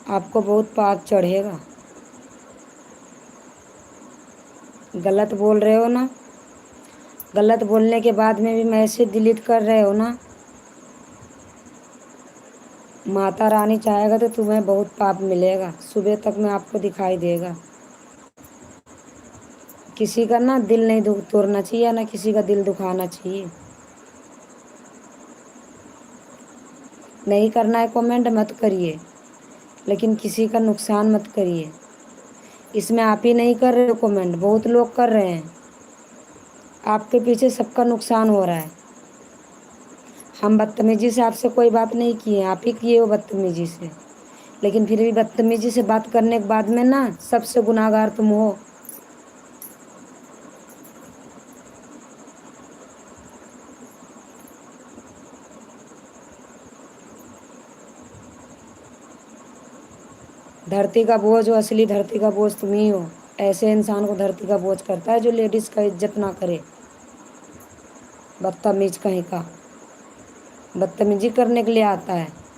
آپ کو بہت پاپ چڑھے گا۔ غلط بول رہے ہو نا؟ غلط بولنے کے بعد میں بھی میسج ڈیلیٹ کر رہے ہو نا؟ ماتا رانی چاہے گا تو تمہیں بہت پاپ ملے گا، صبح تک میں آپ کو دکھائی دے گا۔ کسی کا نا دل نہیں توڑنا چاہیے، نہ کسی کا دل دکھانا چاہیے۔ نہیں کرنا ہے کمنٹ مت کریے، لیکن کسی کا نقصان مت کریے۔ اس میں آپ ہی نہیں کر رہے ہو کمنٹ، بہت لوگ کر رہے ہیں۔ آپ کے پیچھے سب کا نقصان ہو رہا ہے۔ ہم بدتمیزی سے آپ سے کوئی بات نہیں کیے، آپ ہی کیے ہو بدتمیزی سے، لیکن پھر بھی بدتمیزی سے بات کرنے کے بعد میں نا سب سے گناہ گار تم ہو۔ دھرتی کا بوجھ ہو، اصلی دھرتی کا بوجھ تم ہی ہو۔ ایسے انسان کو دھرتی کا بوجھ کرتا ہے جو لیڈیز کا عزت نہ کرے۔ بدتمیز کہیں کا، بدتمیزی کرنے کے لیے آتا ہے۔